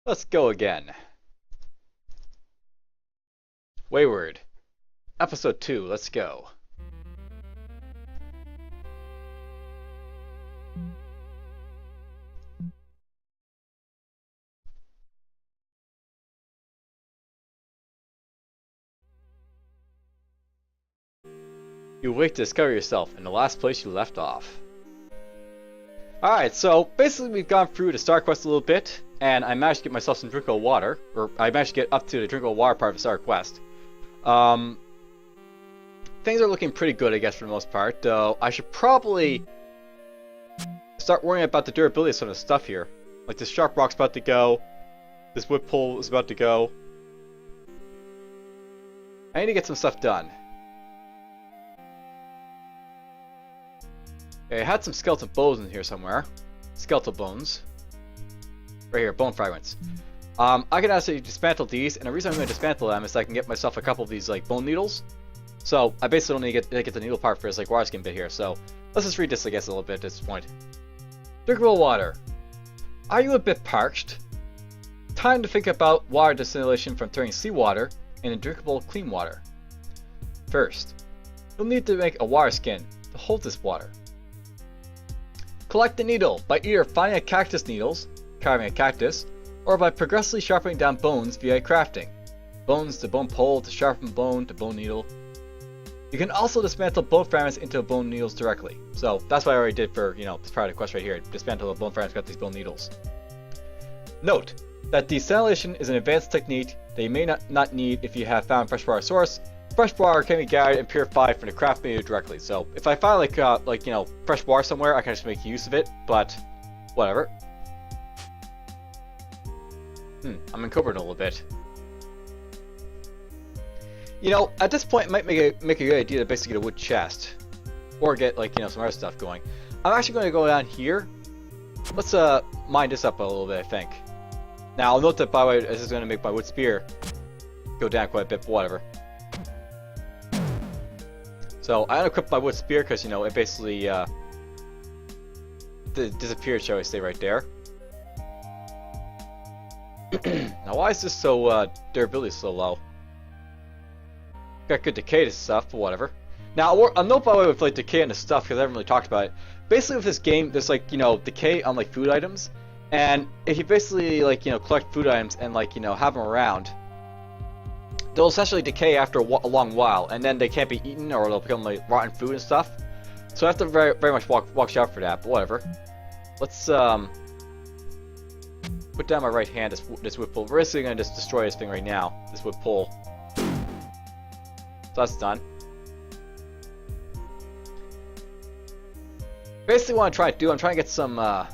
Let's go again. Wayward. Episode 2, let's go. You wake to discover yourself in the last place you left off. Alright, so basically we've gone through the Star Quest a little bit, and I managed to get myself some drinkable water, or I managed to get up to the drinkable water part of the Star Quest. Things are looking pretty good, I guess, for the most part, though I should probably start worrying about the durability of some of the stuff here. Like this sharp rock's about to go, this wood pole is about to go. I need to get some stuff done. Okay, I had some skeletal bones in here somewhere. Skeletal bones. Right here, bone fragments. I can actually dismantle these, and the reason I'm going to dismantle them is so I can get myself a couple of these like bone needles. So I basically don't need to get the needle part for this like water skin bit here. So let's just read this, I guess, a little bit at this point. Drinkable water. Are you a bit parched? Time to think about water distillation from turning seawater into drinkable clean water. First, you'll need to make a water skin to hold this water. Collect the needle by either finding a cactus needles, carving a cactus, or by progressively sharpening down bones via crafting. Bones to bone pole to sharpen bone to bone needle. You can also dismantle bone fragments into bone needles directly. So that's what I already did for, this part of the quest right here. Dismantle the bone fragments, got these bone needles. Note that desalination is an advanced technique that you may not need if you have found freshwater source. Fresh water can be gathered and purified from the craft menu directly. So if I find fresh water somewhere, I can just make use of it. But whatever. I'm encumbered a little bit. At this point, it might make a good idea to basically get a wood chest, or get some other stuff going. I'm actually going to go down here. Let's mine this up a little bit, I think. Now I'll note that, by the way, this is going to make my wood spear go down quite a bit, but whatever. So I unequipped my wood spear because it basically disappeared, shall I say, right there. Now why is this so durability so low? Got good decay to stuff, but whatever. Now I'll note, by the way, with decay and the stuff, because I haven't really talked about it. Basically with this game, there's decay on food items, and if you basically collect food items and have them around, they'll essentially decay after a long while, and then they can't be eaten, or they'll become rotten food and stuff. So I have to very much watch out for that. But whatever. Let's put down my right hand this wood pole. We're basically gonna just destroy this thing right now. This wood pole. So that's done. Basically, what I'm trying to do, I'm trying to get some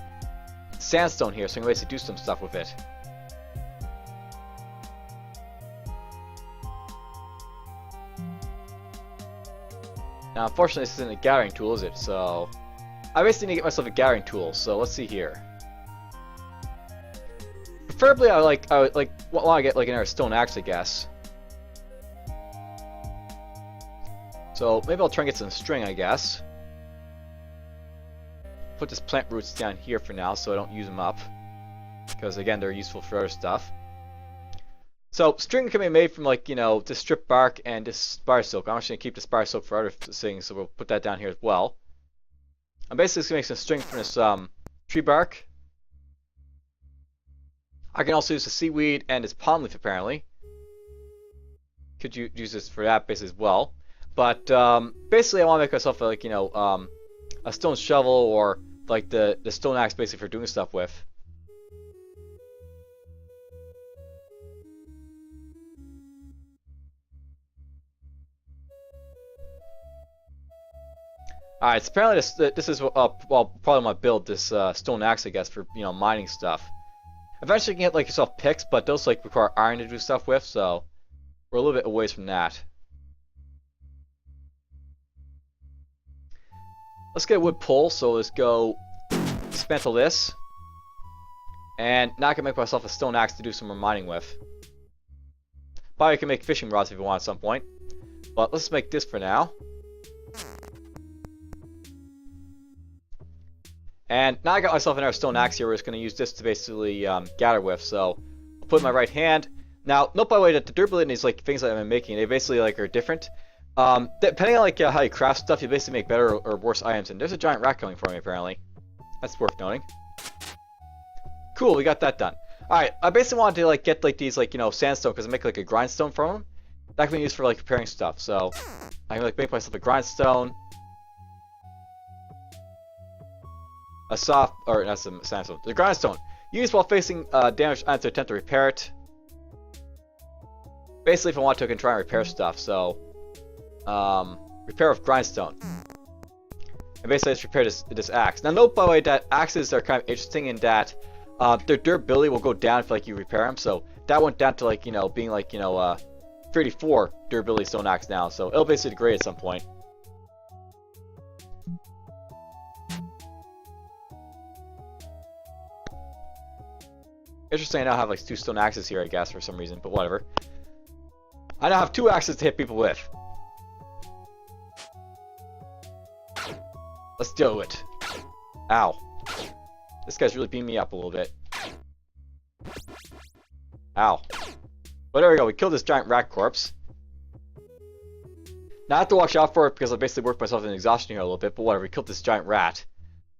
sandstone here, so I can basically do some stuff with it. Now, unfortunately, this isn't a gathering tool, is it? So, I basically need to get myself a gathering tool. So, let's see here. Preferably, I would want to get another stone axe, I guess. So, maybe I'll try and get some string, I guess. Put this plant roots down here for now, so I don't use them up. Because, again, they're useful for other stuff. So, string can be made from, this strip bark and this spire silk. I'm actually going to keep the spire silk for other things, so we'll put that down here as well. I'm basically just going to make some string from this tree bark. I can also use the seaweed and this palm leaf, apparently. Could use this for that base as well. But, basically, I want to make myself, a stone shovel, or, the stone axe, basically, for doing stuff with. Alright, so apparently this is probably my build, this stone axe, I guess, for mining stuff. Eventually you can get yourself picks, but those require iron to do stuff with, so we're a little bit away from that. Let's get a wood pole, so let's go dismantle this. And now I can make myself a stone axe to do some more mining with. Probably I can make fishing rods if you want at some point. But let's make this for now. And now I got myself another stone axe here. We're just going to use this to basically gather with. So put in my right hand. Now, note by the way that the durability in these like things that I'm making, they basically like are different. Depending on like how you craft stuff, you basically make better or worse items. And there's a giant rat coming for me apparently. That's worth noting. Cool, we got that done. All right, I basically wanted to like get like these like sandstone because I make like a grindstone from them. That can be used for like preparing stuff. So I can like make myself a grindstone, a soft or not some sandstone. The grindstone used while facing damaged items to attempt to repair it. Basically, if I want to, I can try and repair stuff. So repair with grindstone. And basically, I just repair this axe. Now, note by the way that axes are kind of interesting in that their durability will go down if like you repair them. So that went down to like being like 34 durability stone axe now. So it'll basically degrade at some point. Interesting. I now have like 2 stone axes here, I guess, for some reason, but whatever. I now have 2 axes to hit people with. Let's do it. Ow. This guy's really beating me up a little bit. Ow. But there we go. We killed this giant rat corpse. Now I have to watch out for it because I basically worked myself into exhaustion here a little bit. But whatever. We killed this giant rat.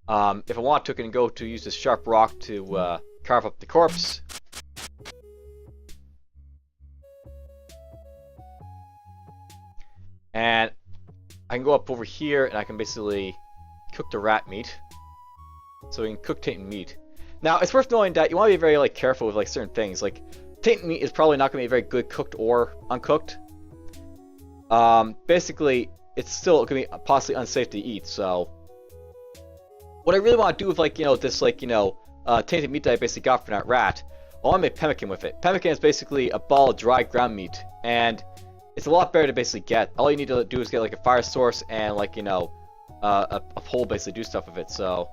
If I want to, I can go to use this sharp rock to carve up the corpse. And I can go up over here and I can basically cook the rat meat. So we can cook tainted meat. Now it's worth knowing that you want to be very like careful with like certain things. Like tainted meat is probably not going to be very good cooked or uncooked. Basically, it's still going to be possibly unsafe to eat. So what I really want to do with like this like tainted meat that I basically got from that rat, I want to make pemmican with it. Pemmican is basically a ball of dry ground meat, and it's a lot better to basically get. All you need to do is get like a fire source and like a pole, basically do stuff with it. So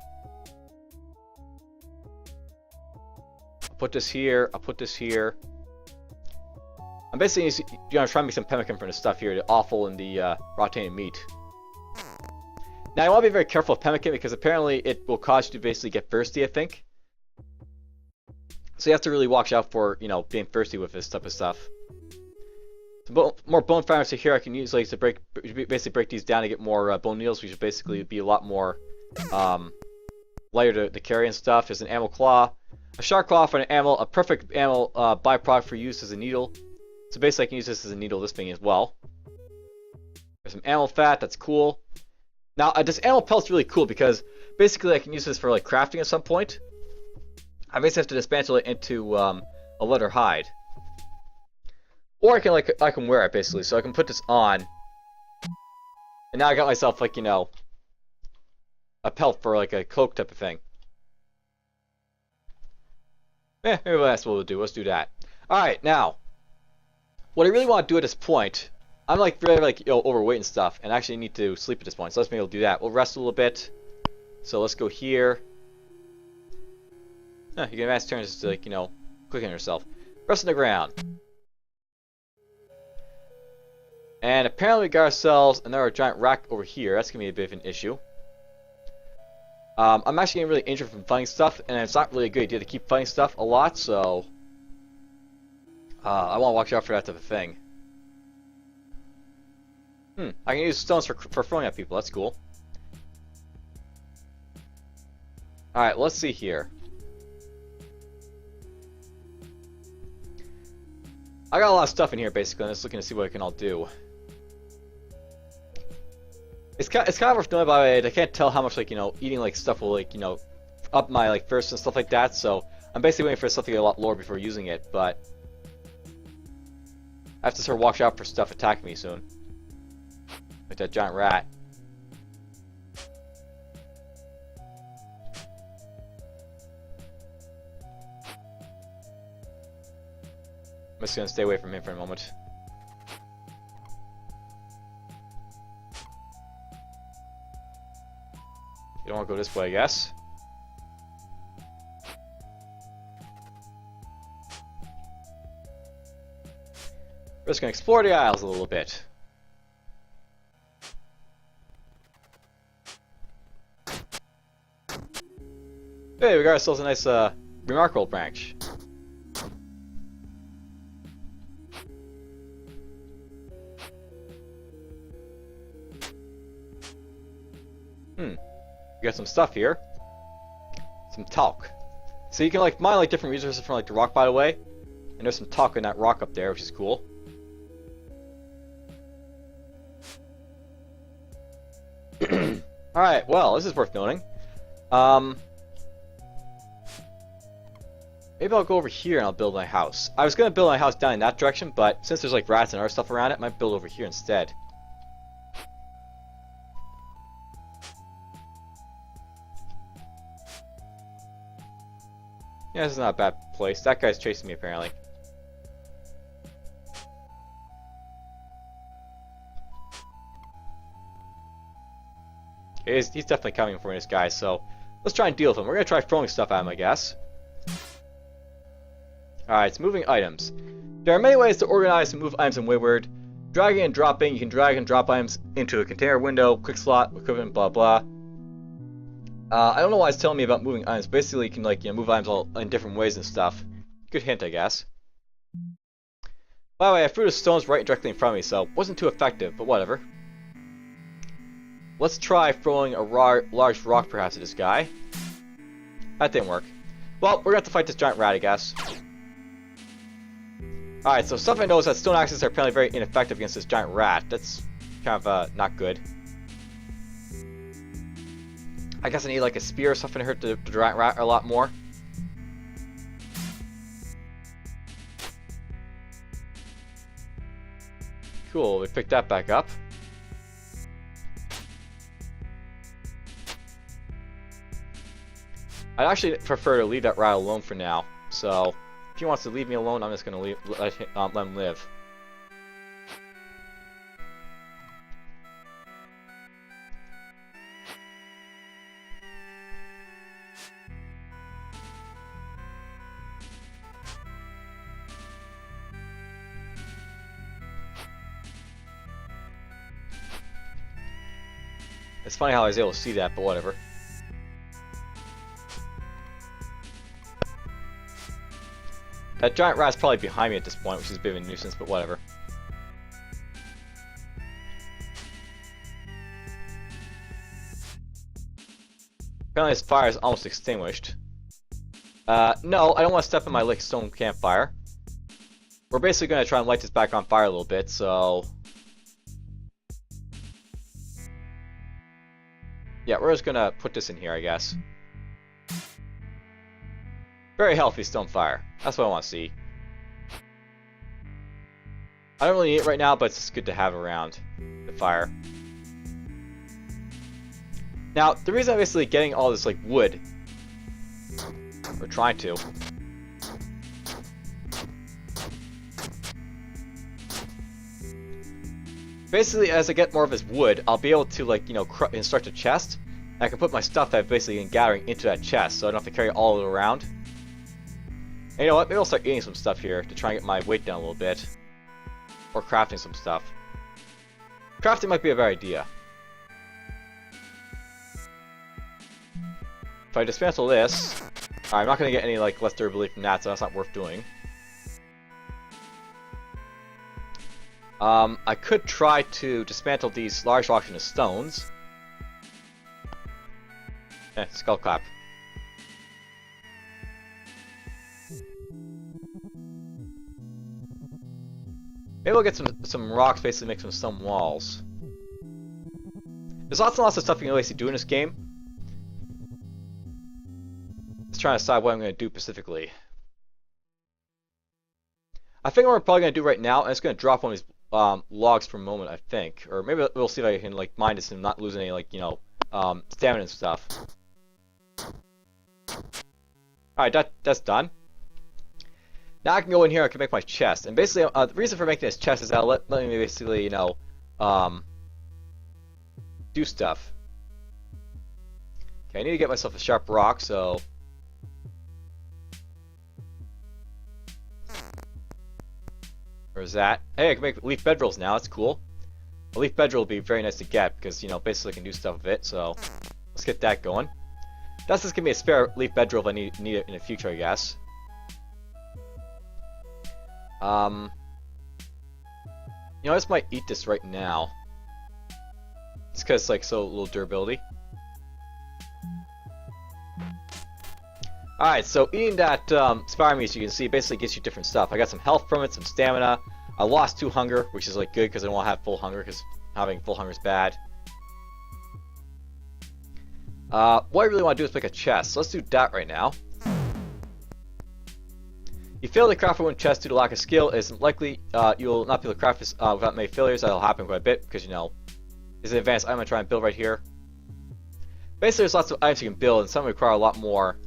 I'll put this here. I'll put this here. I'm basically trying to make some pemmican from the stuff here, the offal and the raw tainted meat. Now I want to be very careful with pemmican because apparently it will cause you to basically get thirsty, I think. So you have to really watch out for being thirsty with this type of stuff. So more bone fragments here I can use like to basically break these down to get more bone needles, which should basically be a lot more lighter to carry and stuff. There's an animal claw, a shark claw for an animal, a perfect animal byproduct for use as a needle. So basically I can use this as a needle, this thing as well. There's some animal fat, that's cool. Now this animal pelt's really cool because basically I can use this for like crafting at some point. I basically have to dismantle it into a leather hide. Or I can wear it basically, so I can put this on. And now I got myself like, a pelt for like a cloak type of thing. Maybe that's what we'll do. Let's do that. Alright, now. What I really want to do at this point, I'm like very like overweight and stuff, and I actually need to sleep at this point, so let's maybe do that. We'll rest a little bit. So let's go here. You can advance turns to like, clicking on yourself. Rest on the ground. And apparently we got ourselves another giant rat over here. That's going to be a bit of an issue. I'm actually getting really injured from fighting stuff, and it's not really a good idea to keep fighting stuff a lot, so I want to watch out for that type of thing. I can use stones for throwing at people. That's cool. Alright, let's see here. I got a lot of stuff in here, basically. I'm just looking to see what I can all do. It's kind of worth knowing, by the way. I can't tell how much, like, eating, like, stuff will, like, up my, like, thirst and stuff like that. So I'm basically waiting for stuff to get a lot lower before using it. But I have to sort of watch out for stuff attacking me soon. Like that giant rat. I'm just gonna stay away from him for a moment. You don't want to go this way, I guess. We're just gonna explore the aisles a little bit. Hey, we got ourselves a nice remarkable branch. We got some stuff here. Some talc. So you can like mine like different resources from like the rock, by the way. And there's some talc in that rock up there, which is cool. Alright, well, this is worth noting. Maybe I'll go over here and I'll build my house. I was going to build my house down in that direction, but since there's like rats and other stuff around it, I might build over here instead. Yeah, this is not a bad place. That guy's chasing me apparently. He's definitely coming for me, this guy, so let's try and deal with him. We're going to try throwing stuff at him, I guess. Alright, it's moving items. There are many ways to organize and move items in Wayward. Dragging and dropping, you can drag and drop items into a container window, quick slot, equipment, blah blah. I don't know why it's telling me about moving items. Basically, you can like move items all in different ways and stuff. Good hint, I guess. By the way, I threw the stones right directly in front of me, so wasn't too effective, but whatever. Let's try throwing a large rock perhaps at this guy. That didn't work. Well, we're gonna have to fight this giant rat, I guess. Alright, so stuff I know is that stone axes are apparently very ineffective against this giant rat. That's kind of not good. I guess I need like a spear or something to hurt the giant rat a lot more. Cool, we picked that back up. I'd actually prefer to leave that rat alone for now. So, if he wants to leave me alone, I'm just going to let him live. It's funny how I was able to see that, but whatever. That giant rat's probably behind me at this point, which is a bit of a nuisance, but whatever. Apparently his fire is almost extinguished. No, I don't want to step in my stone campfire. We're basically going to try and light this back on fire a little bit, so... yeah, we're just going to put this in here, I guess. Very healthy stone fire. That's what I want to see. I don't really need it right now, but it's just good to have around the fire. Now, the reason I'm basically getting all this like wood, or trying to, basically as I get more of this wood, I'll be able to like construct a chest. And I can put my stuff that I've basically been gathering into that chest, so I don't have to carry all of it around. And you know what? Maybe I'll start eating some stuff here to try and get my weight down a little bit. Or crafting some stuff. Crafting might be a better idea. If I dismantle this... alright, I'm not going to get any like less durability from that, so that's not worth doing. I could try to dismantle these large rocks into stones. Skull clap. Maybe we'll get some rocks, basically make some stone walls. There's lots and lots of stuff you can basically do in this game. Just trying to decide what I'm going to do specifically. I think what we're probably going to do right now, and it's going to drop one of these logs for a moment, I think. Or maybe we'll see if I can like mine this and not lose any like, stamina and stuff. Alright, that's done. Now I can go in here, I can make my chest. And basically, the reason for making this chest is that'll let me basically, do stuff. Okay, I need to get myself a sharp rock, so... where's that? Hey, I can make leaf bedrolls now, that's cool. A leaf bedroll will be very nice to get, because, basically I can do stuff with it, so... let's get that going. That's just gonna be a spare leaf bedroll if I need it in the future, I guess. I just might eat this right now. It's because it's like so little durability. Alright, so eating that spider meat, you can see, basically gets you different stuff. I got some health from it, some stamina. I lost 2 hunger, which is like good because I don't want to have full hunger, because having full hunger is bad. What I really want to do is make a chest, so let's do that right now. You fail to craft a wooden chest due to lack of skill. It is likely you'll not be able to craft this without many failures. That'll happen quite a bit because, you know, it's an advanced item I'm going to try and build right here. Basically, there's lots of items you can build, and some require a lot more,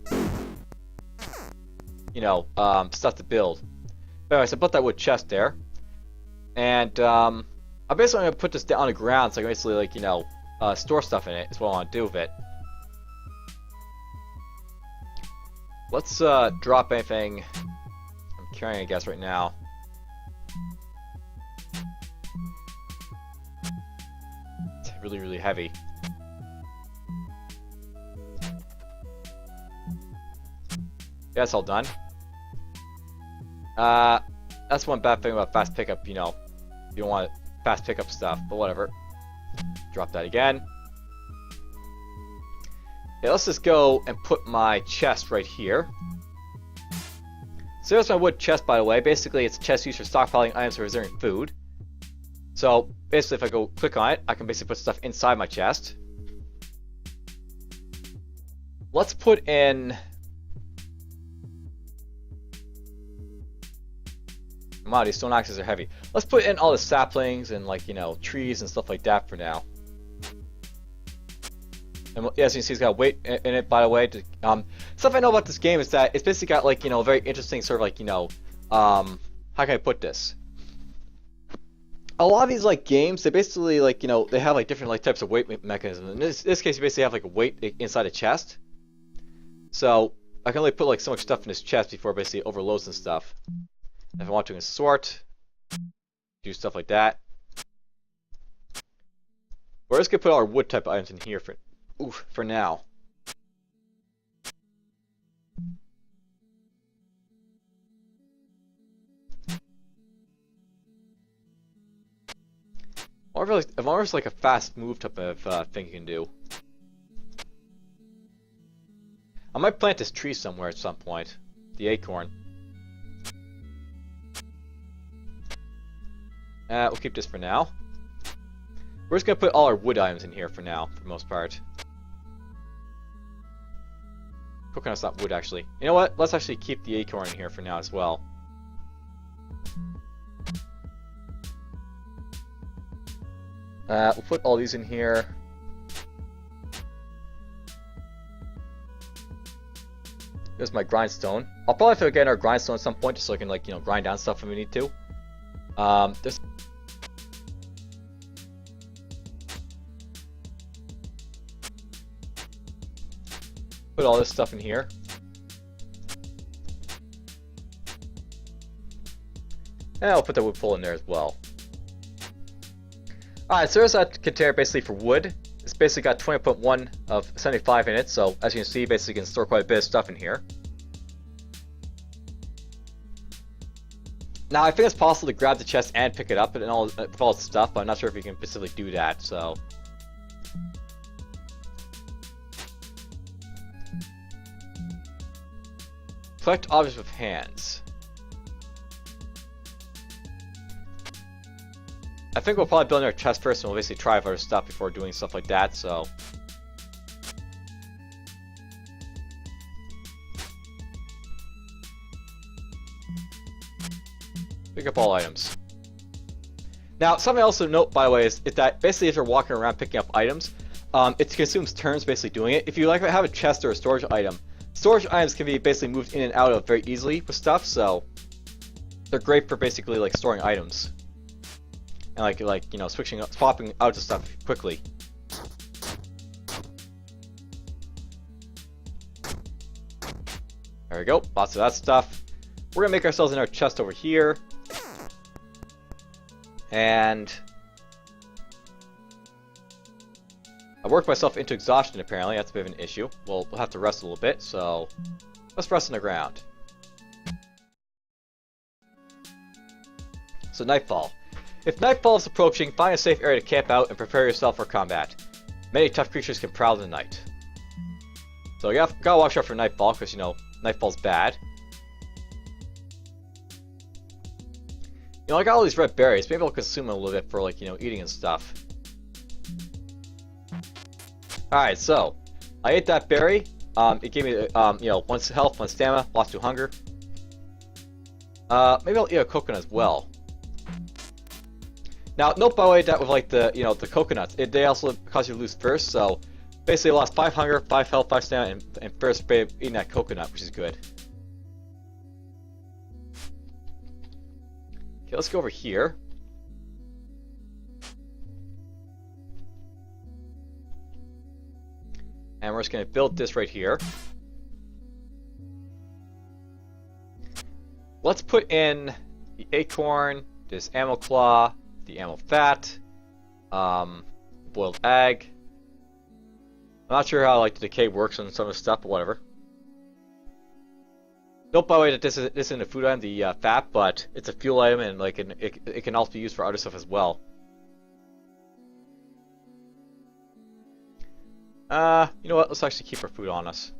you know, stuff to build. But anyways, I built that wood chest there. And I'm basically going to put this down on the ground so I can basically, like, you know, store stuff in it is what I want to do with it. Let's drop anything I'm carrying, I guess, right now. It's really, really heavy. Yeah, that's all done. That's one bad thing about fast pickup, you know. You don't want fast pickup stuff, but whatever. Drop that again. Yeah, let's just go and put my chest right here. So there's my wood chest, by the way. Basically, it's a chest used for stockpiling items or reserving food. So basically, if I go click on it, I can basically put stuff inside my chest. Let's put in... Wow, these stone axes are heavy. Let's put in all the saplings and, like, you know, trees and stuff like that for now. And yeah, as you can see, it's got weight in it, by the way. Stuff I know about this game is that it's basically got, like, you know, a very interesting sort of, like, you know, how can I put this? A lot of these, like, games, they basically, like, you know, they have, like, different, like, types of weight mechanisms. In this case, you basically have, like, a weight inside a chest. So I can only put, like, so much stuff in this chest before it basically overloads and stuff. If I want to sort, do stuff like that. We're just gonna put all our wood type items in here for now. I wonder if it's like a fast move type of thing you can do. I might plant this tree somewhere at some point. The acorn. We'll keep this for now. We're just gonna put all our wood items in here for now, for the most part. Coconut's not wood, actually. You know what? Let's actually keep the acorn in here for now as well. We'll put all these in here. Here's my grindstone. I'll probably have to get our grindstone at some point just so I can, like, you know, grind down stuff when we need to. There's put all this stuff in here. And I'll put the wood pole in there as well. Alright, so there's that container basically for wood. It's basically got 20.1 of 75 in it, so as you can see, basically you can store quite a bit of stuff in here. Now, I think it's possible to grab the chest and pick it up and all its stuff, but I'm not sure if you can specifically do that, so... Collect objects with hands. I think we'll probably build our chest first and we'll basically try other stuff before doing stuff like that, so... Pick up all items. Now, something else to note, by the way, is that basically if you're walking around picking up items, it consumes turns basically doing it. If you like have a chest or a storage items can be basically moved in and out of very easily with stuff, so they're great for basically like storing items and like you know swapping out of stuff quickly. There we go, lots of that stuff. We're gonna make ourselves in our chest over here. And I worked myself into exhaustion, apparently. That's a bit of an issue. We'll have to rest a little bit, so let's rest on the ground. So nightfall. If nightfall is approaching, find a safe area to camp out and prepare yourself for combat. Many tough creatures can prowl in the night. So you gotta watch out for nightfall, because, you know, nightfall's bad. You know, I got all these red berries. Maybe I'll consume them a little bit for, like, you know, eating and stuff. Alright, so I ate that berry. It gave me, you know, 1 health, 1 stamina, lost 2 hunger. Maybe I'll eat a coconut as well. Now, note by the way that with, like, the, you know, the coconuts, they also cause you to lose thirst, so basically I lost 5 hunger, 5 health, 5 stamina, and thirst by eating that coconut, which is good. Okay, let's go over here. And we're just going to build this right here. Let's put in the acorn, this animal claw, the animal fat, boiled egg. I'm not sure how, like, the decay works on some of the stuff, but whatever. Note by the way that this isn't a food item, the fat, but it's a fuel item, and like it can also be used for other stuff as well. You know what? Let's actually keep our food on us.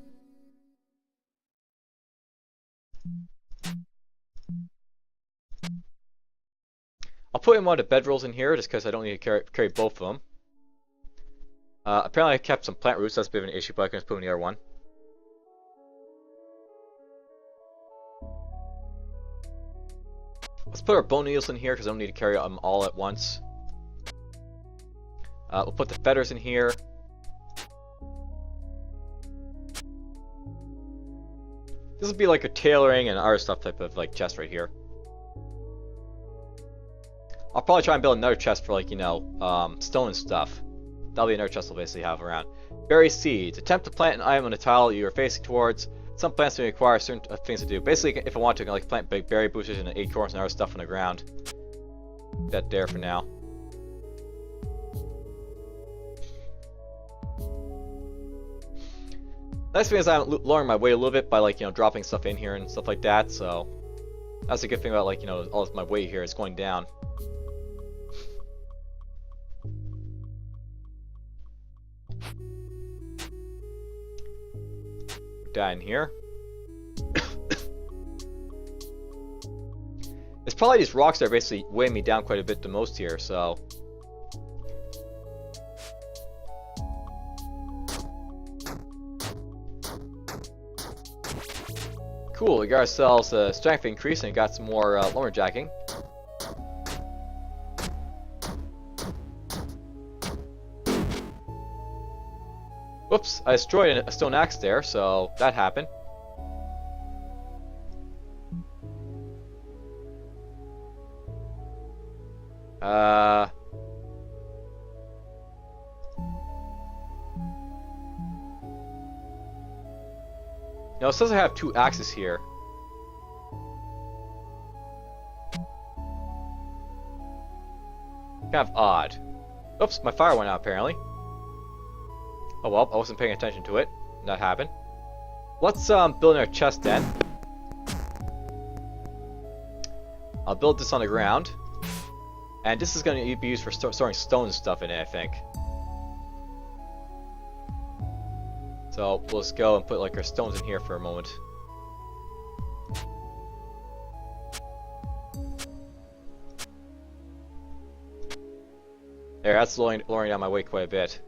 I'll put in one of the bedrolls in here just because I don't need to carry both of them. Apparently I kept some plant roots, that's a bit of an issue, but I can just put in the other one. Let's put our bone needles in here because I don't need to carry them all at once. We'll put the feathers in here. This will be like a tailoring and other stuff type of like chest right here. I'll probably try and build another chest for, like, you know, stone and stuff. That'll be another chest we'll basically have around. Berry seeds. Attempt to plant an item on the tile you are facing towards. Some plants may require certain things to do. Basically, if I want to, like, plant big berry boosters and acorns and other stuff on the ground. Put that there for now. Nice thing is I'm lowering my weight a little bit by, like, you know, dropping stuff in here and stuff like that. So that's a good thing about, like, you know, all of my weight here is going down. That in here. It's probably these rocks that are basically weighing me down quite a bit the most here, so. Cool, we got ourselves a strength increase and got some more lumberjacking. Whoops, I destroyed a stone axe there, so that happened. No, it says I have 2 axes here. Kind of odd. Oops, my fire went out apparently. Oh well, I wasn't paying attention to it. That happened. Let's build our chest then. I'll build this on the ground. And this is going to be used for storing stone and stuff in it, I think. So we'll just go and put like our stones in here for a moment. There, that's lowering down my weight quite a bit.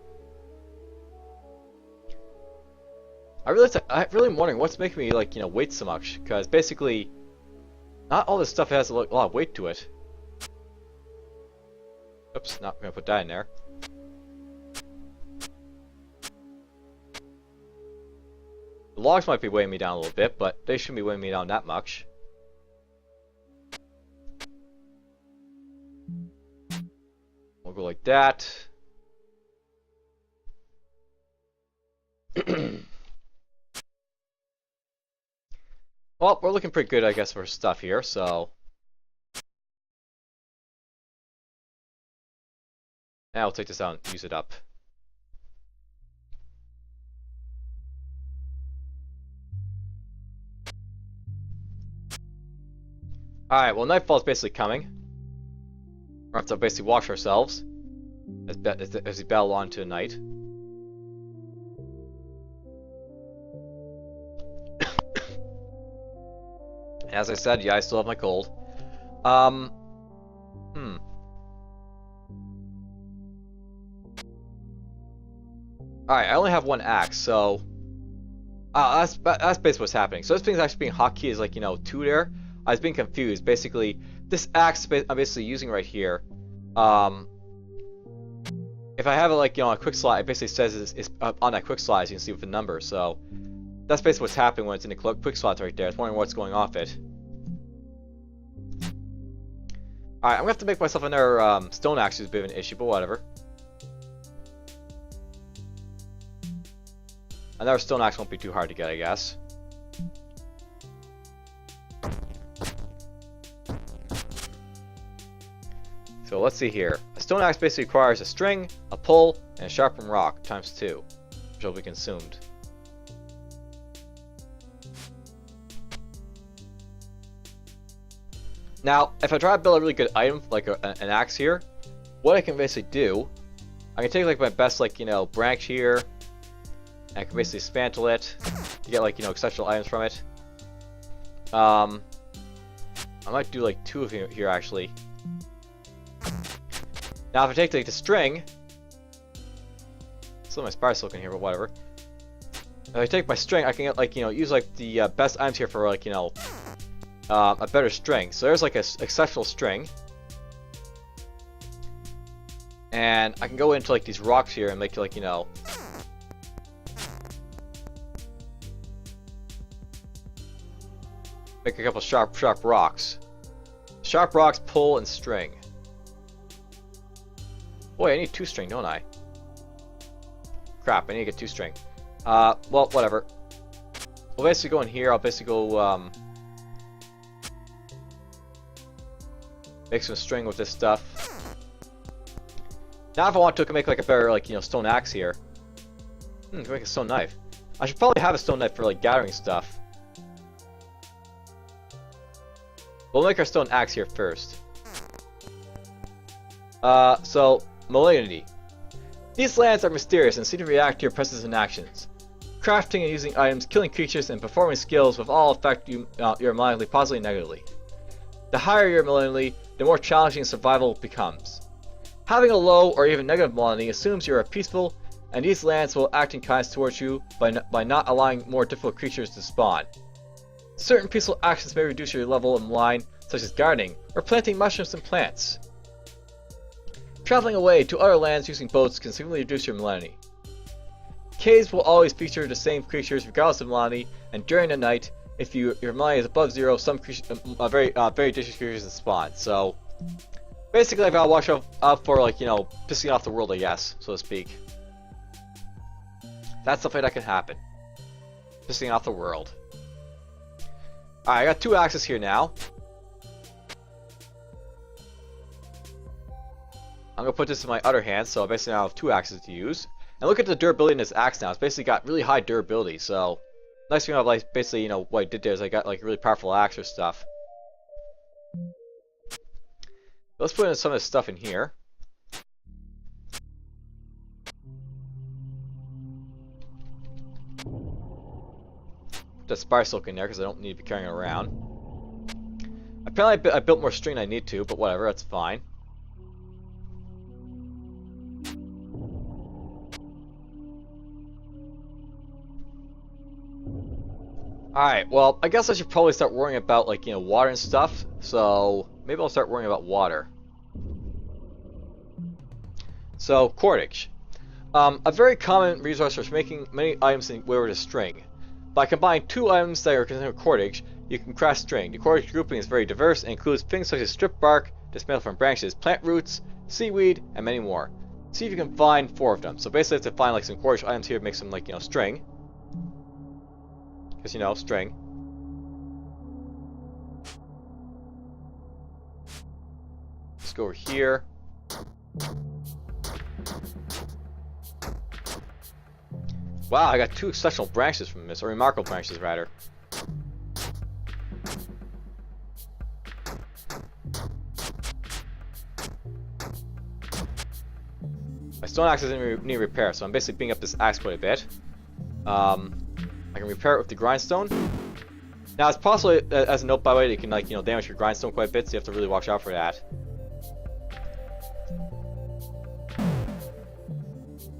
I'm really wondering what's making me, like, you know, weight so much, because basically not all this stuff has a lot of weight to it. Oops, not gonna put that in there. The logs might be weighing me down a little bit, but they shouldn't be weighing me down that much. We'll go like that. Well, we're looking pretty good, I guess, for stuff here, so. Now I'll take this out and use it up. Alright, well, nightfall's basically coming. We're have to basically wash ourselves as we battle on to the night. As I said, yeah, I still have my cold. Alright, I only have one axe, so... that's basically what's happening. So this thing's actually being hotkeyed as, like, you know, 2 there. I was being confused. Basically, this axe I'm basically using right here. If I have it, like, you know, on a quick slide, it basically says it's on that quick slide, as you can see with the number. So that's basically what's happening when it's in the quick slots right there. I was wondering what's going off it. Alright, I'm gonna have to make myself another stone axe, which is a bit of an issue, but whatever. Another stone axe won't be too hard to get, I guess. So let's see here. A stone axe basically requires a string, a pole, and a sharpened rock times 2, which will be consumed. Now, if I try to build a really good item, like an axe here, what I can basically do, I can take like my best, like, you know, branch here, and I can basically dismantle it to get, like, you know, exceptional items from it. I might do like 2 of them here actually. Now if I take like the string, still my spider silk in here, but whatever. If I take my string, I can get, like, you know, use like the best items here for, like, you know, a better string. So there's like a exceptional string, and I can go into like these rocks here and make, like, you know, make a couple sharp rocks. Sharp rocks, pull, and string. Boy, I need 2 string, don't I? Crap, I need to get 2 string. Well, whatever. We'll basically go in here. I'll basically go make some string with this stuff. Now if I want to, I can make like a better, like, you know, stone axe here. Can make a stone knife. I should probably have a stone knife for, like, gathering stuff. We'll make our stone axe here first. So, malignity. These lands are mysterious and seem to react to your presence and actions. Crafting and using items, killing creatures, and performing skills will all affect you, your malignity positively and negatively. The higher your malignity, the more challenging survival becomes. Having a low or even negative malignity assumes you are peaceful, and these lands will act in kindness towards you by not allowing more difficult creatures to spawn. Certain peaceful actions may reduce your level of malign, such as gardening or planting mushrooms and plants. Traveling away to other lands using boats can significantly reduce your malignity. Caves will always feature the same creatures regardless of malignity, and during the night, if your malignity is above 0, some very dangerous creatures will spawn. So, basically, I've got to watch out for, like, you know, pissing off the world, I guess, so to speak. That's something that can happen. Pissing off the world. Alright, I got 2 axes here now. I'm going to put this in my other hand, so I basically now have 2 axes to use. And look at the durability in this axe now. It's basically got really high durability, so... Nice thing about, like, basically, you know, what I did there is I got, like, a really powerful axe or stuff. Let's put in some of this stuff in here. Put the spider silk in there because I don't need to be carrying it around. Apparently I built more string than I need to, but whatever, that's fine. Alright, well, I guess I should probably start worrying about, like, you know, water and stuff. So, maybe I'll start worrying about water. So, cordage. A very common resource for making many items in Wayward is string. By combining 2 items that are considered cordage, you can craft string. The cordage grouping is very diverse and includes things such as strip bark, dismantled from branches, plant roots, seaweed, and many more. See if you can find 4 of them. So basically I have to find, like, some cordage items here to make some, like, you know, string. Because, you know, string. Let's go over here. Wow, I got 2 exceptional branches from this, or remarkable branches, rather. My stone axe doesn't need repair, so I'm basically beating up this axe quite a bit. I can repair it with the grindstone. Now, it's possible, as a note by the way, that you can, like, damage your grindstone quite a bit, so you have to really watch out for that.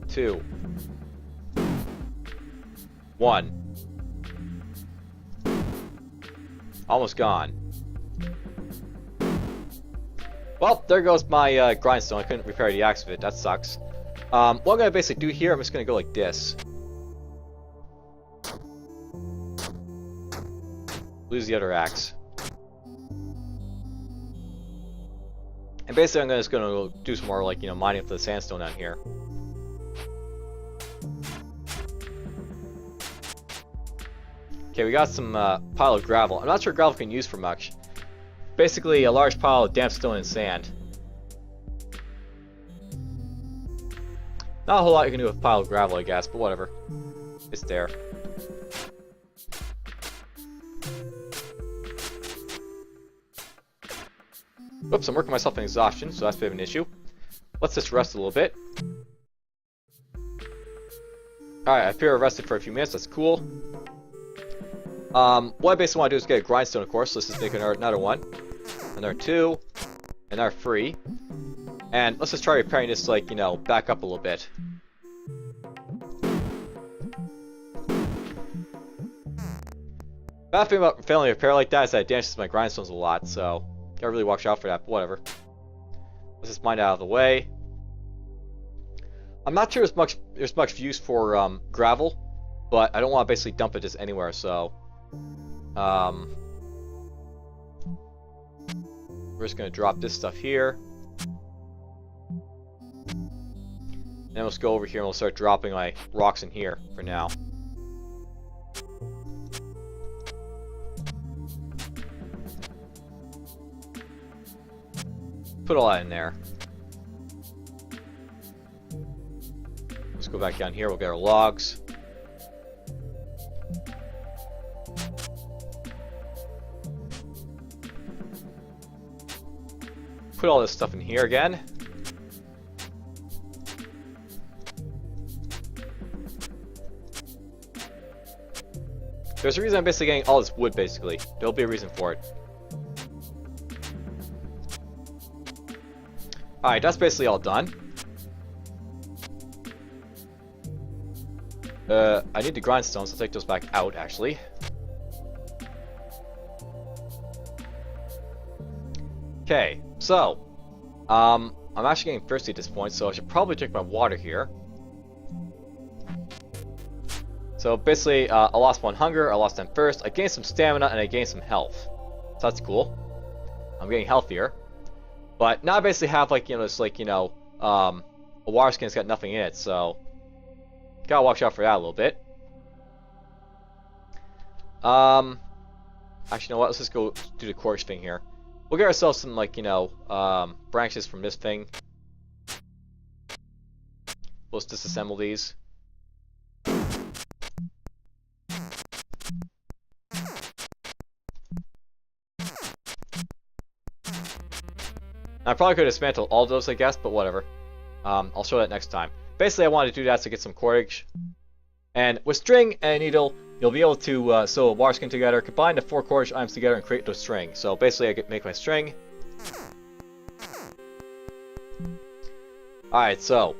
2. 1. Almost gone. Well, there goes my grindstone. I couldn't repair the axe with it. That sucks. What I'm going to basically do here, I'm just going to go like this. Lose the other axe. And basically I'm just going to do some more, like, mining up the sandstone down here. Okay, we got some pile of gravel. I'm not sure gravel can use for much. Basically a large pile of damp stone and sand. Not a whole lot you can do with a pile of gravel, I guess, but whatever. It's there. Whoops, I'm working myself in exhaustion, so that's a bit of an issue. Let's just rest a little bit. Alright, I appear rested for a few minutes, that's cool. What I basically want to do is get a grindstone, of course, so let's just make another one. Another 2. Another 3. And let's just try repairing this, like, back up a little bit. Bad thing about failing to repair like that is that it damages my grindstones a lot, so gotta really watch out for that, but whatever. Let's just mine it out of the way. I'm not sure there's much use for gravel, but I don't want to basically dump it just anywhere, so we're just gonna drop this stuff here. Then let's go over here and we'll start dropping my rocks in here for now. Put all that in there. Let's go back down here, we'll get our logs. Put all this stuff in here again. There's a reason I'm basically getting all this wood, basically. There'll be a reason for it. Alright, that's basically all done. I need the grindstones, I'll take those back out, actually. Okay, so, I'm actually getting thirsty at this point, so I should probably drink my water here. So basically, I lost 1 hunger, I lost 10 thirst, I gained some stamina, and I gained some health. So that's cool. I'm getting healthier. But now I basically have, like, this, like, a water skin that's got nothing in it, so gotta watch out for that a little bit. Actually, you know what? Let's just go do the quartz thing here. We'll get ourselves some, like, branches from this thing. We'll just disassemble these. I probably could have dismantled all of those, I guess, but whatever. I'll show that next time. Basically, I wanted to do that to get some cordage. And with string and a needle, you'll be able to sew a water skin together, combine the 4 cordage items together, and create the string. So basically, I can make my string. Alright, so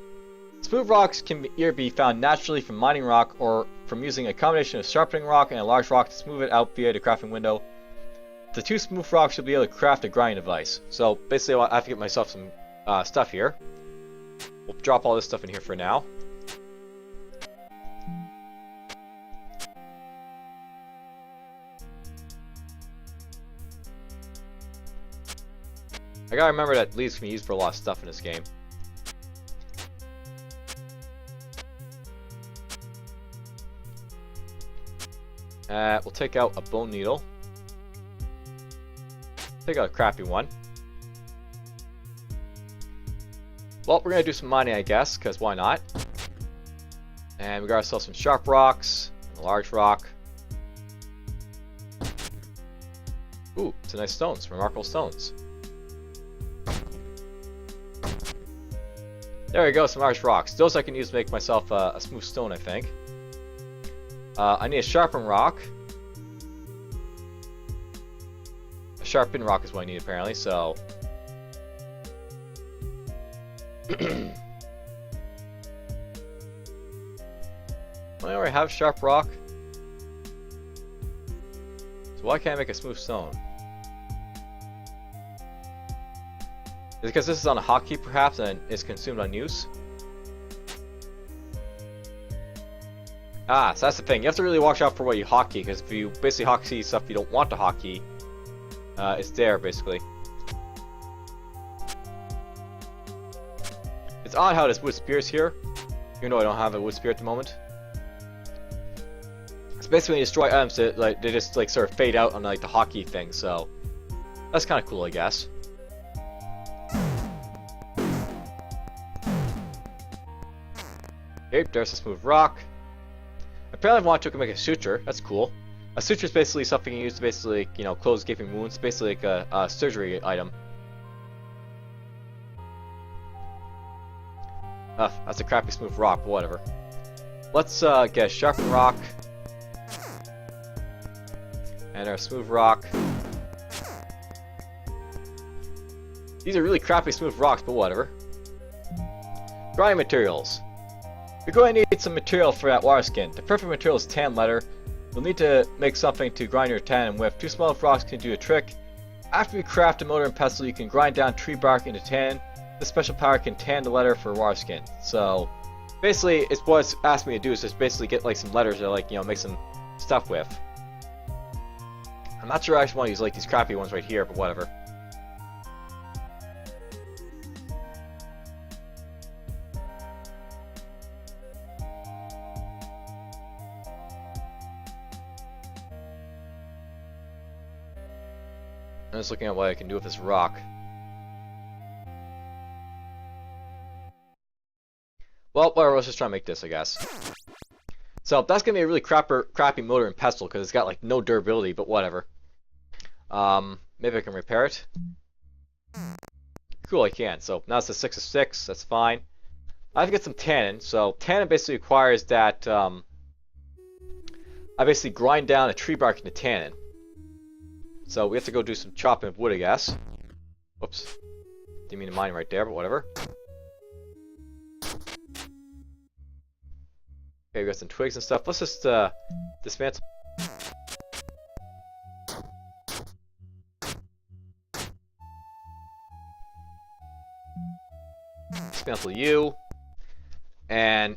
smooth rocks can either be found naturally from mining rock or from using a combination of sharpening rock and a large rock to smooth it out via the crafting window. The 2 smooth rocks should be able to craft a grinding device. So basically, I have to get myself some stuff here. We'll drop all this stuff in here for now. I gotta remember that leaves can be used for a lot of stuff in this game. We'll take out a bone needle. Take out a crappy one. Well, we're gonna do some mining, I guess, because why not? And we got ourselves some sharp rocks, and a large rock. Ooh, some nice stones, remarkable stones. There we go, some large rocks. Those I can use to make myself a smooth stone, I think. I need a sharpened rock. sharpened rock is what I need apparently, so... I already have sharp rock. So why can't I make a smooth stone? Is it because this is on a hotkey perhaps and it's consumed on use? Ah, so that's the thing. You have to really watch out for what you hotkey, because if you basically hotkey stuff you don't want to hotkey, it's there basically. It's odd how there's wood spears here, even though I don't have a wood spear at the moment. It's basically when you destroy items, they just like sort of fade out on like the hotkey thing, so that's kind of cool, I guess. Okay, there's a smooth rock. Apparently, I want to make a suture. That's cool. A suture is basically something you use to basically, you know, close gaping wounds. Basically, like a surgery item. That's a crappy smooth rock, but whatever. Let's get a sharpened rock. And our smooth rock. These are really crappy smooth rocks, but whatever. Drying materials. You're going to need some material for that water skin. The perfect material is tan leather. You'll need to make something to grind your tan with. 2 small rocks can do a trick. After you craft a mortar and pestle, you can grind down tree bark into tan. This special power can tan the leather for water skin. So, basically, it's what it's asked me to do is just basically get like some letters to like, you know, make some stuff with. I'm not sure I actually want to use like these crappy ones right here, but whatever. I'm just looking at what I can do with this rock. Well, whatever, let's just try and make this, I guess. So, that's going to be a really crappy motor and pestle, because it's got, like, no durability, but whatever. Maybe I can repair it. Cool, I can. So, now it's a 6 of 6, that's fine. I have to get some tannin. So, tannin basically requires that, I basically grind down a tree bark into tannin. So we have to go do some chopping of wood, I guess. Whoops. Didn't mean to mine right there, but whatever. Okay, we got some twigs and stuff. Let's just dismantle. Dismantle you. And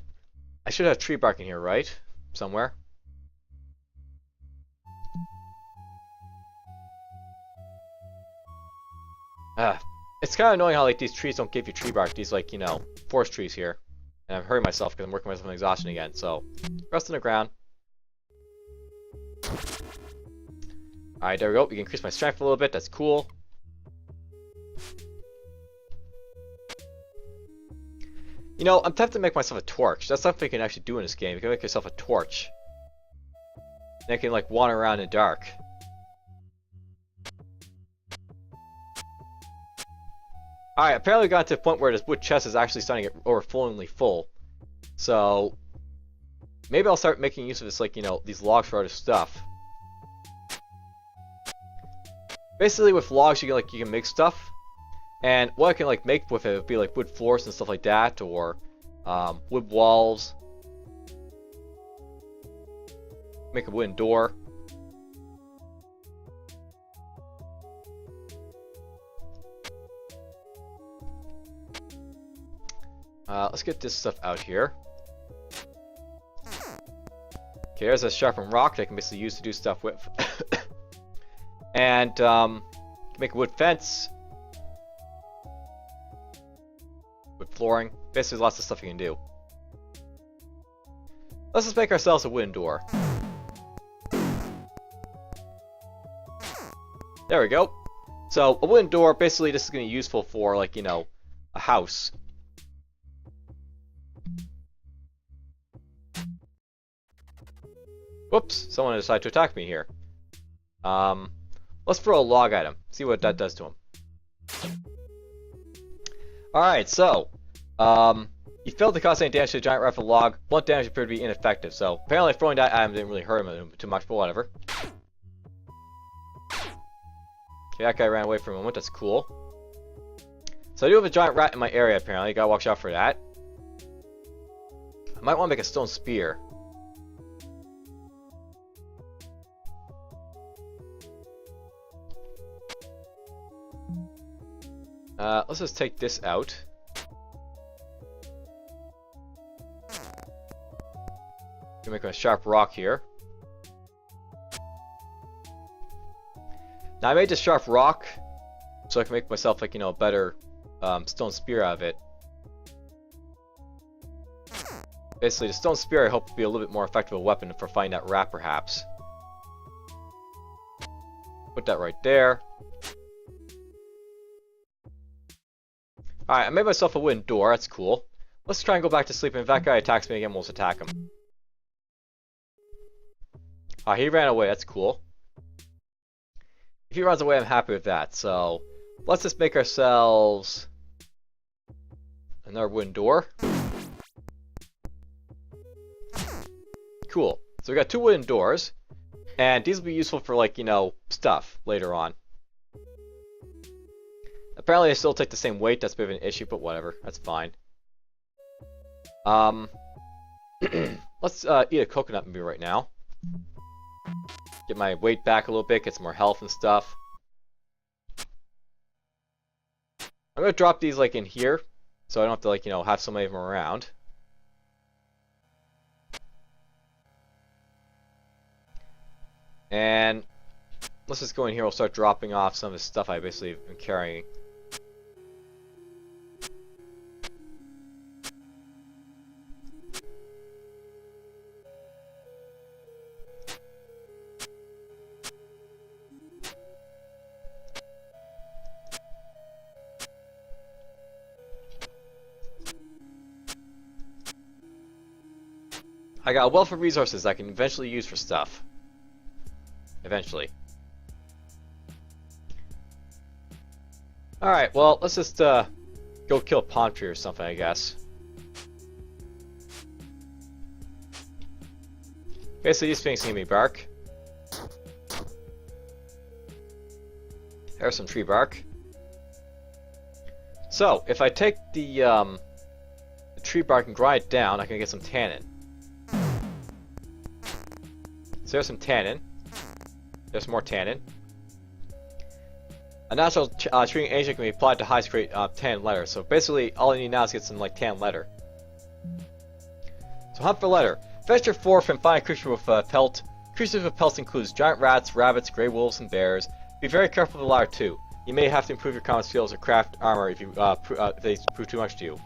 I should have tree bark in here, right? Somewhere. It's kind of annoying how like these trees don't give you tree bark. These like, you know, forest trees here. And I'm hurting myself because I'm working myself on exhaustion again. So, rest on the ground. Alright, there we go. We can increase my strength a little bit. That's cool. You know, I'm tempted to make myself a torch. That's something you can actually do in this game. You can make yourself a torch. And you can like wander around in the dark. Alright, apparently we got to the point where this wood chest is actually starting to get overflowingly full. So, maybe I'll start making use of this, like, you know, these logs for other stuff. Basically, with logs, you can make stuff. And what I can, like, make with it would be, like, wood floors and stuff like that, or wood walls. Make a wooden door. Let's get this stuff out here. Okay, there's a sharpened rock that I can basically use to do stuff with. And make a wood fence. Wood flooring. Basically, lots of stuff you can do. Let's just make ourselves a wooden door. There we go. So, a wooden door, basically this is going to be useful for, like, you know, a house. Whoops, someone decided to attack me here. Let's throw a log at him. See what that does to him. Alright, so, you failed to cause any damage to the giant rifle log. Blunt damage appeared to be ineffective, so apparently throwing that at him didn't really hurt him too much, but whatever. Okay, Okay, that guy ran away for a moment. That's cool. So I do have a giant rat in my area, apparently. Gotta watch out for that. I might want to make a stone spear. Let's just take this out. Gonna make a sharp rock here. Now I made this sharp rock so I can make myself, like, you know, a better stone spear out of it. Basically, the stone spear I hope to be a little bit more effective a weapon for fighting that rat, perhaps. Put that right there. Alright, I made myself a wooden door. That's cool. Let's try and go back to sleep, and if that guy attacks me again, we'll just attack him. He ran away. That's cool. If he runs away, I'm happy with that. So, let's just make ourselves another wooden door. Cool. So we got 2 wooden doors, and these will be useful for, like, you know, stuff later on. Apparently they still take the same weight. That's a bit of an issue, but whatever. That's fine. Let's eat a coconut maybe right now. Get my weight back a little bit, get some more health and stuff. I'm gonna drop these, like, in here, so I don't have to, like, you know, have so many of them around. And let's just go in here. We'll start dropping off some of the stuff I basically have been carrying. I got a wealth of resources I can eventually use for stuff. Eventually. Alright, well, let's just go kill a palm tree or something, I guess. Basically, these things give me bark. There's some tree bark. So, if I take the tree bark and grind it down, I can get some tannin. So there's some tannin. There's more tannin. A natural treating agent can be applied to hides to create tannin leather. So basically, all I need now is get some, like, tan leather. So hunt for leather. Venture forth and find a creature with a pelt. Creatures with pelts includes giant rats, rabbits, grey wolves, and bears. Be very careful with the latter too. You may have to improve your common skills or craft armor if they prove too much to you.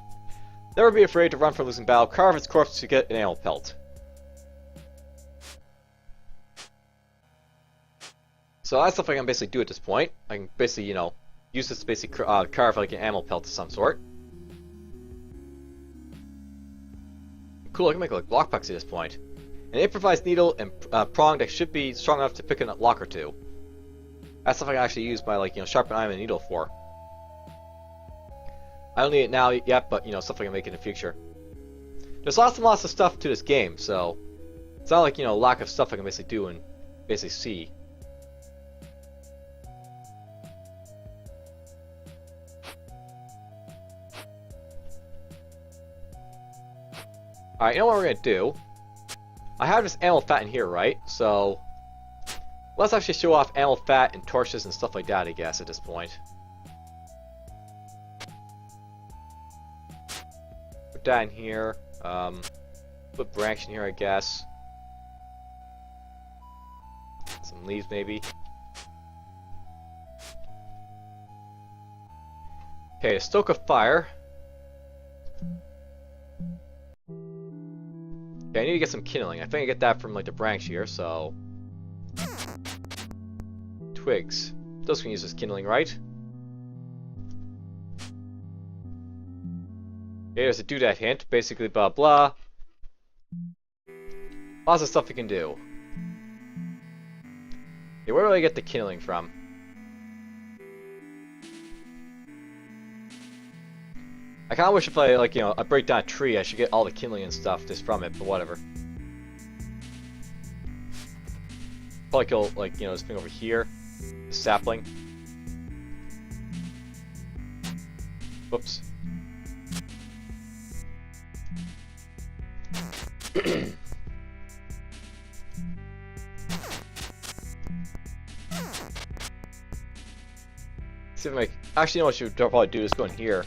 Never be afraid to run from losing battle. Carve its corpse to get an animal pelt. So that's stuff I can basically do at this point. I can basically, you know, use this to basically carve like an animal pelt of some sort. Cool, I can make like block pucks at this point. An improvised needle and prong that should be strong enough to pick a lock or two. That's stuff I can actually use by, like, you know, sharpen iron and needle for. I don't need it now yet, but, you know, stuff I can make in the future. There's lots and lots of stuff to this game, so it's not like, you know, lack of stuff I can basically do and basically see. Alright, you know what we're gonna do? I have this animal fat in here, right? So let's actually show off animal fat and torches and stuff like that, I guess, at this point. Put that in here. Put branch in here, I guess. Some leaves, maybe. Okay, a stoke of fire. Okay, I need to get some kindling. I think I get that from, like, the branch here, so twigs. Those can use as kindling, right? Okay, there's a doodad hint. Basically, blah blah. Lots of stuff you can do. Okay, where do I get the kindling from? I kinda wish if I, like, you know, I break down a tree, I should get all the kindling and stuff just from it, but whatever. Probably kill, like, you know, this thing over here. The sapling. Whoops. See if I make... Actually, you know what you should probably do is go in here.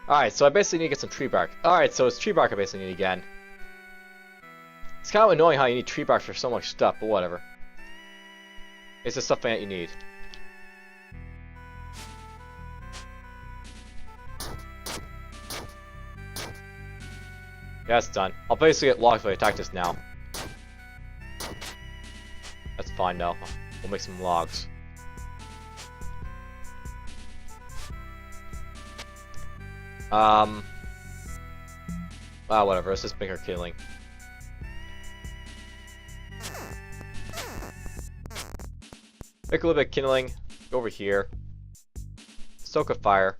Alright, so I basically need to get some tree bark. Alright, so it's tree bark I basically need again. It's kind of annoying how you need tree bark for so much stuff, but whatever. It's the stuff that you need. Yeah, it's done. I'll basically get logs if I attack this now. That's fine though. We'll make some logs. Well, whatever. Let's just make our killing. Make a little bit of kindling. Go over here. Stoke a fire.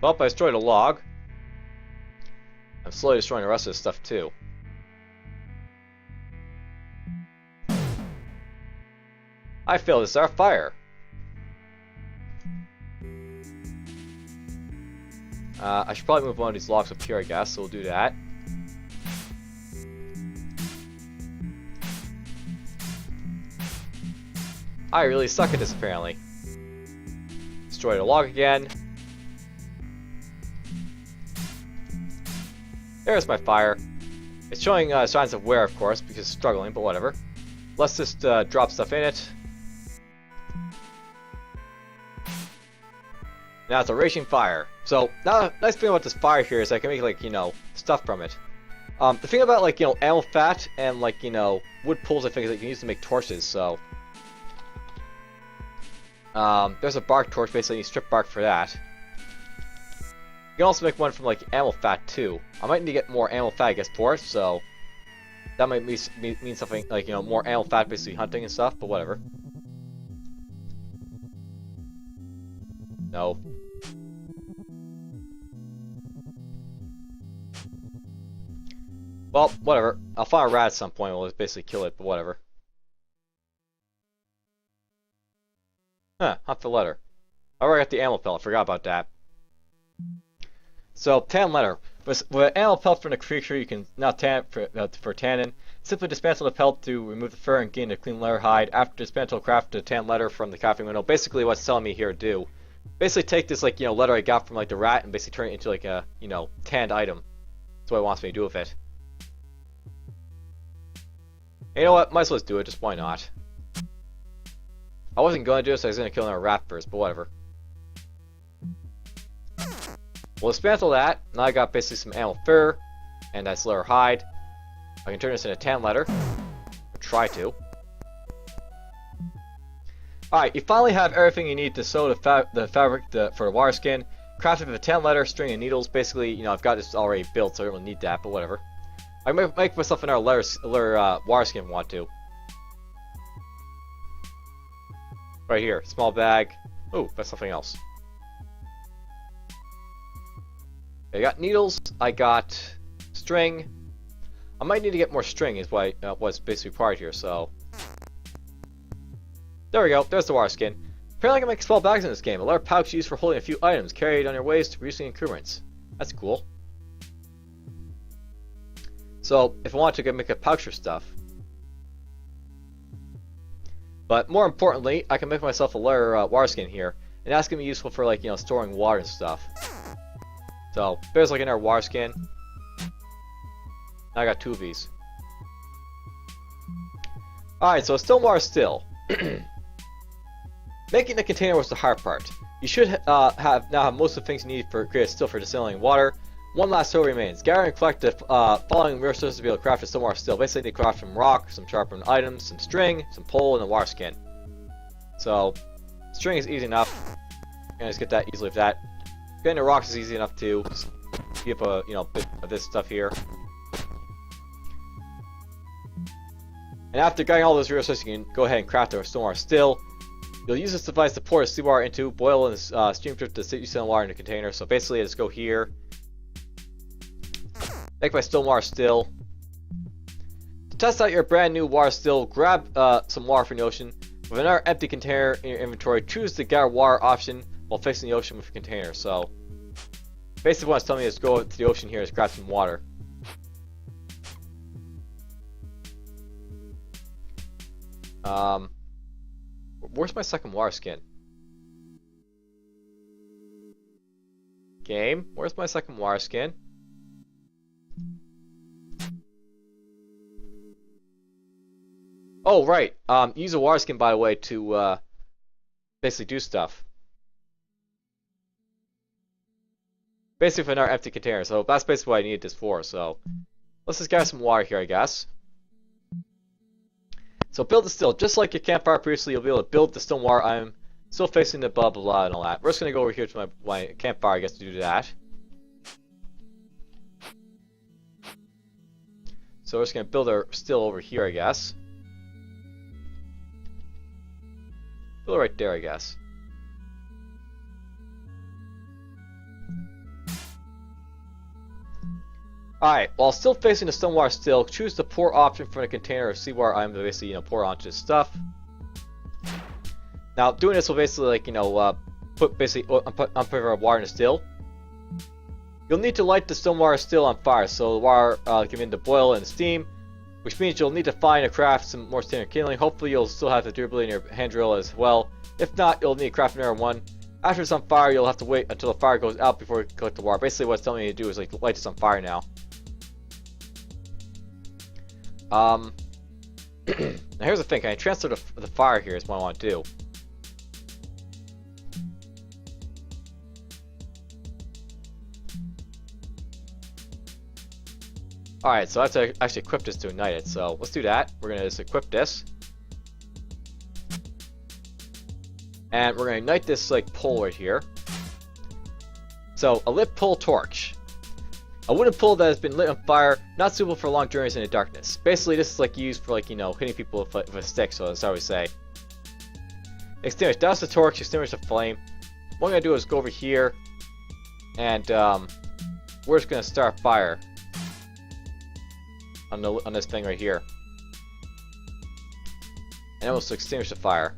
Well, I destroyed a log. I'm slowly destroying the rest of this stuff too. I failed to start a fire. I should probably move one of these logs up here, I guess, so we'll do that. I really suck at this, apparently. Destroyed a log again. There's my fire. It's showing signs of wear, of course, because it's struggling, but whatever. Let's just drop stuff in it. Now it's a raging fire. So, now, nice thing about this fire here is I can make, like, you know, stuff from it. The thing about, like, you know, animal fat and, like, you know, wood pulls, I think, is that you can use to make torches, so... there's a bark torch, basically, you strip bark for that. You can also make one from, like, animal fat, too. I might need to get more animal fat, I guess, for it, so... That might mean something, like, you know, more animal fat, basically hunting and stuff, but whatever. No. Well, whatever. I'll find a rat at some point, we'll just basically kill it, but whatever. Huh, hunt for leather. I already got the animal pellet, forgot about that. So, tan leather. With animal pelt from the creature, you can now tan for tannin. Simply dismantle the pelt to remove the fur and gain a clean leather hide. After dismantle, craft the tan leather from the crafting window. Basically, what's telling me here to do. Basically, take this, like, you know, leather I got from, like, the rat and basically turn it into, like, a, you know, tanned item. That's what it wants me to do with it. You know what? Might as well just do it. Just why not? I wasn't going to do this. I was going to kill another rat first, but whatever. We'll dismantle that. Now I got basically some animal fur and nice leather hide. I can turn this into tan leather. Or try to. Alright, you finally have everything you need to sew the fabric for the water skin. Crafted with tan leather, string, and needles. Basically, you know, I've got this already built, so I don't really need that, but whatever. I might make myself another leather water skin if I want to. Right here, small bag. Oh, that's something else. I got needles, I got string. I might need to get more string is what what's basically required here, so... There we go, there's the water skin. Apparently I can make small bags in this game. A leather pouch used for holding a few items, carried on your ways to reducing encumbrance. That's cool. So, if I want to, I can make a pouch for stuff. But more importantly, I can make myself a leather water skin here. And that's going to be useful for, like, you know, storing water and stuff. So, there's like another water skin. Now I now got 2 of these. Alright, so still water still. Making the container was the hard part. You should now have most of the things you need for create a still for distilling water. One last still remains. Gather and collect the following resources to be able to craft a still water still. Basically, you need to craft some rock, some sharpened items, some string, some pole, and a water skin. So, string is easy enough. You can just get that easily with that. Getting the rocks is easy enough too. Just keep a bit of this stuff here. And after getting all those resources, you can go ahead and craft a stone water still. You'll use this device to pour the seawater into, boil and steam drift the stone water in a container. So basically, I just go here, make my stone water still, test out your brand new water still, grab some water from the ocean. With another empty container in your inventory, choose the gather water option while facing the ocean with your container. So, basically what it's telling me is go to the ocean here and grab some water. Where's my second water skin? Game, where's my second water skin? Oh, right. Use a water skin, by the way, to basically do stuff. Basically for another empty container. So that's basically what I needed this for. So let's just get some water here, I guess. So build the still. Just like your campfire previously, you'll be able to build the stone water. I'm still facing the blah blah blah and all that. We're just going to go over here to my campfire, I guess, to do that. So we're just going to build our still over here, I guess. Build it right there, I guess. Alright, while still facing the stone water still, choose the pour option from the container of seawater items to basically, pour onto this stuff. Now, doing this will basically, like, put basically unpurified water in the still. You'll need to light the stone water still on fire, so the water can begin to boil and steam, which means you'll need to find and craft some more standard kindling. Hopefully, you'll still have the durability in your hand drill as well. If not, you'll need to craft another one. After it's on fire, you'll have to wait until the fire goes out before you collect the water. Basically, what it's telling you to do is like light this on fire now. Now here's the thing, can I transfer the fire here is what I want to do. Alright, so I have to actually equip this to ignite it, so let's do that. We're going to just equip this. And we're going to ignite this like pole right here. So, a lit pole torch. A wooden pole that has been lit on fire, not suitable for long journeys in the darkness. Basically, this is like used for like, hitting people with a stick, so that's how we say. Extinguish. Douse the torch, extinguish the flame. What I'm going to do is go over here, and we're just going to start a fire on this thing right here. And then we'll extinguish the fire.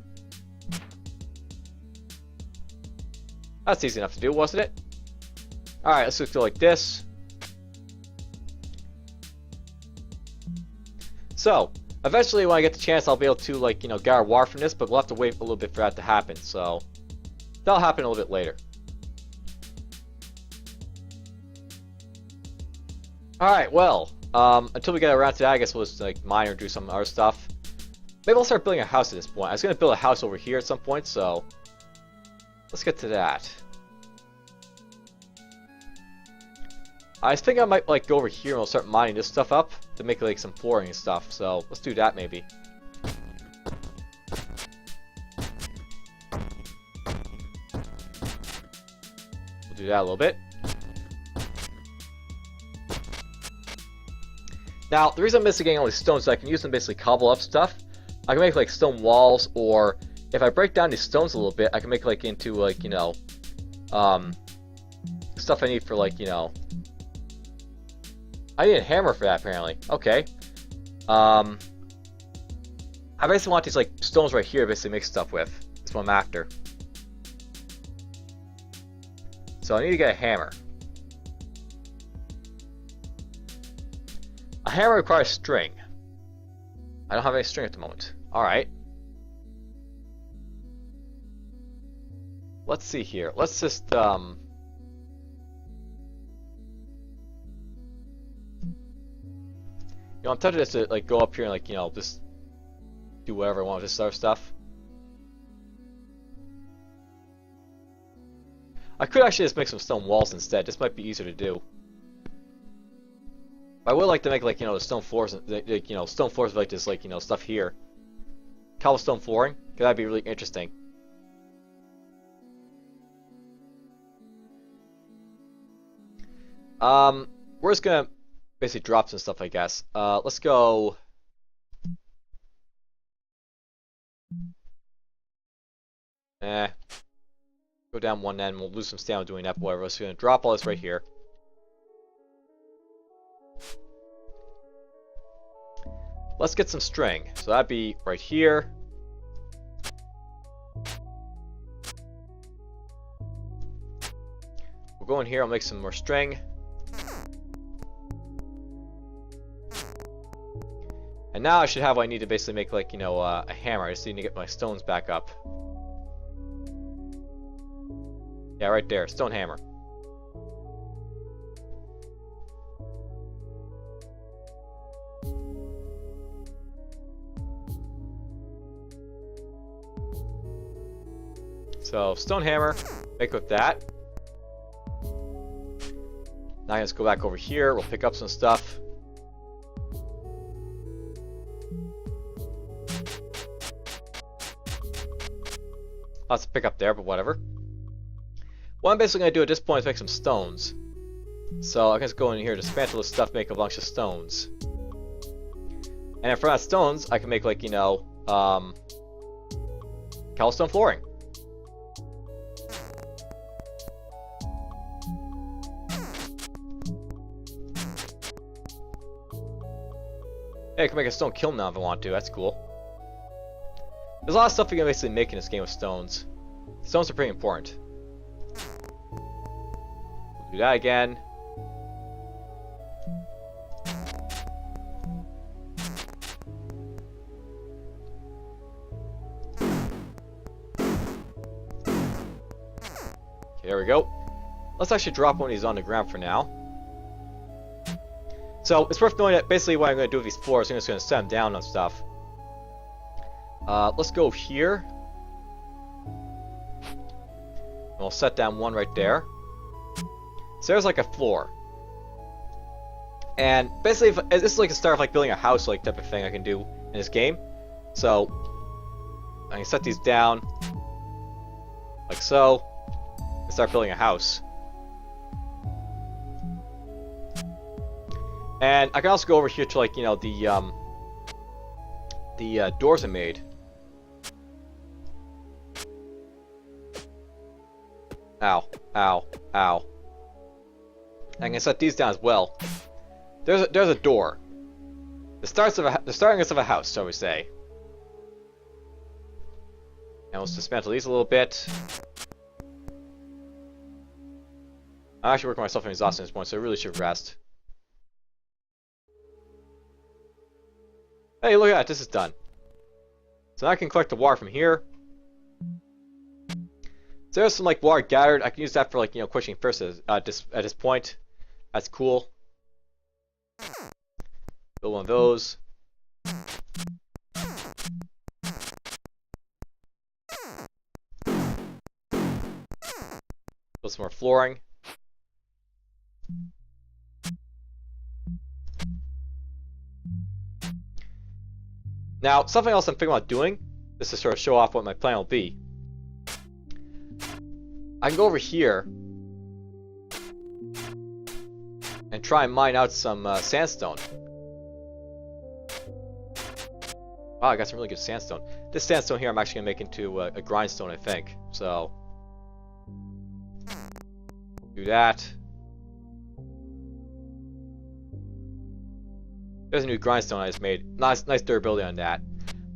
That's easy enough to do, wasn't it? Alright, let's just go like this. So, eventually when I get the chance, I'll be able to, like, gather water from this, but we'll have to wait a little bit for that to happen, so that'll happen a little bit later. Alright, well, until we get around to that, I guess we'll just, like, mine or do some other stuff. Maybe I'll start building a house at this point. I was going to build a house over here at some point, so let's get to that. I think I might like go over here and we'll start mining this stuff up to make like some flooring and stuff. So let's do that maybe. We'll do that a little bit. Now the reason I'm missing all these stones is I can use them to basically cobble up stuff. I can make like stone walls, or if I break down these stones a little bit, I can make like into like stuff I need for like I need a hammer for that, apparently. Okay. I basically want these, like, stones right here to basically make stuff with. That's what I'm after. So I need to get a hammer. A hammer requires string. I don't have any string at the moment. Alright. Let's see here. Let's just, I'm tempted just to like go up here and like just do whatever I want with this other stuff. I could actually just make some stone walls instead. This might be easier to do. I would like to make like the stone floors, like stone floors with like this like stuff here. Cobblestone flooring, cause that'd be really interesting. We're just gonna basically drop some stuff, I guess. Let's go. Go down one end. We'll lose some stamina doing that, but whatever. We're just gonna drop all this right here. let's get some string. So that'd be right here. We'll go in here, I'll make some more string. And now I should have what I need to basically make, like, you know, a hammer. I just need to get my stones back up. Yeah, right there, stone hammer. So, stone hammer, make with that. Now let's go back over here, we'll pick up some stuff. Lots to pick up there, but whatever. What I'm basically going to do at this point is make some stones. So I can just go in here, dismantle this stuff, make a bunch of stones. And then from that stones, I can make, like, you know, cobblestone flooring. Hey, I can make a stone kiln now if I want to, that's cool. There's a lot of stuff you can basically make in this game with stones. Stones are pretty important. We'll do that again. Okay, there we go. Let's actually drop one of these on the ground for now. So, it's worth knowing that basically what I'm going to do with these floors, I'm just going to set them down on stuff. Let's go here. And we'll set down one right there. So there's like a floor. And basically, this is like a start of like building a house like type of thing I can do in this game. So, I can set these down. Like so. And start building a house. And I can also go over here to, like, you know, the doors I made. Ow, ow, ow. I can set these down as well. There's a door. The starting of a house, shall we say. And let's dismantle these a little bit. I'm actually working myself in exhaustion at this point, so I really should rest. Hey, look at that, this is done. So now I can collect the water from here. So there's some like water gathered. I can use that for, like, you know, quenching thirst at this point. That's cool. Build one of those. Build some more flooring. Now, something else I'm thinking about doing, just to sort of show off what my plan will be. I can go over here and try and mine out some sandstone. Wow, I got some really good sandstone. This sandstone here I'm actually going to make into a grindstone, I think. So, do that. There's a new grindstone I just made. Nice durability on that.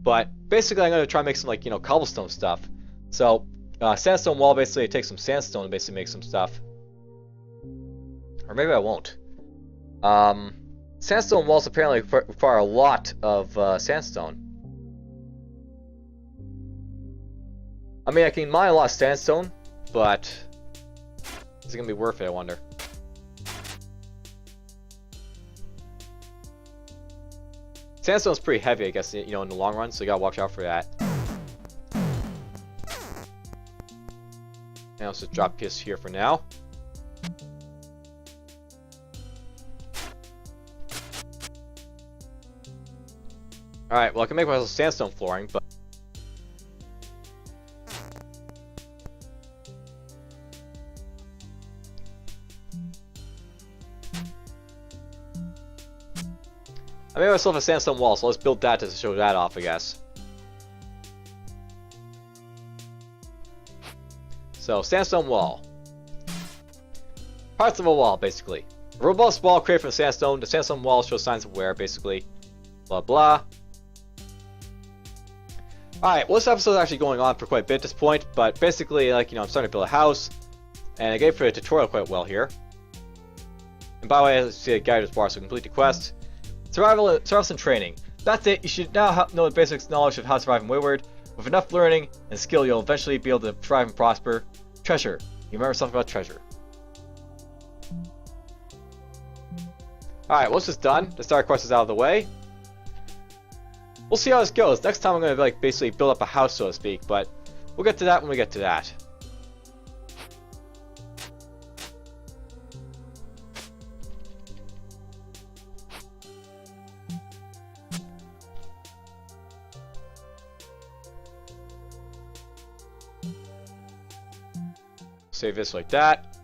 But basically I'm going to try and make some, like, you know, cobblestone stuff. So, sandstone wall, basically take some sandstone and basically make some stuff. Or maybe I won't. Sandstone walls apparently require a lot of sandstone. I mean, I can mine a lot of sandstone, but is it going to be worth it, I wonder? Sandstone's pretty heavy, I guess, you know, in the long run, so you gotta watch out for that. And let's just drop this here for now. Alright, well, I can make myself sandstone flooring, but I made myself a sandstone wall, so let's build that to show that off, I guess. So, sandstone wall. Parts of a wall, basically. A robust wall created from sandstone. The sandstone wall shows signs of wear, basically. Blah blah. Alright, well this episode is actually going on for quite a bit at this point, but basically, like, I'm starting to build a house, and I gave for a tutorial quite well here. And by the way, as you see, a guide is bar, so complete the quest. Survivalist and training. That's it, you should now know the basic knowledge of how to survive in Wayward. With enough learning and skill, you'll eventually be able to thrive and prosper. Treasure. You remember something about treasure. Alright, once it's done, the start quest is out of the way. We'll see how this goes. Next time I'm going to basically build up a house, so to speak, but we'll get to that when we get to that. Save this like that.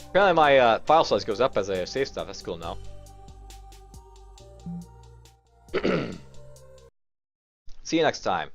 Apparently my file size goes up as I save stuff. That's cool now. See you next time.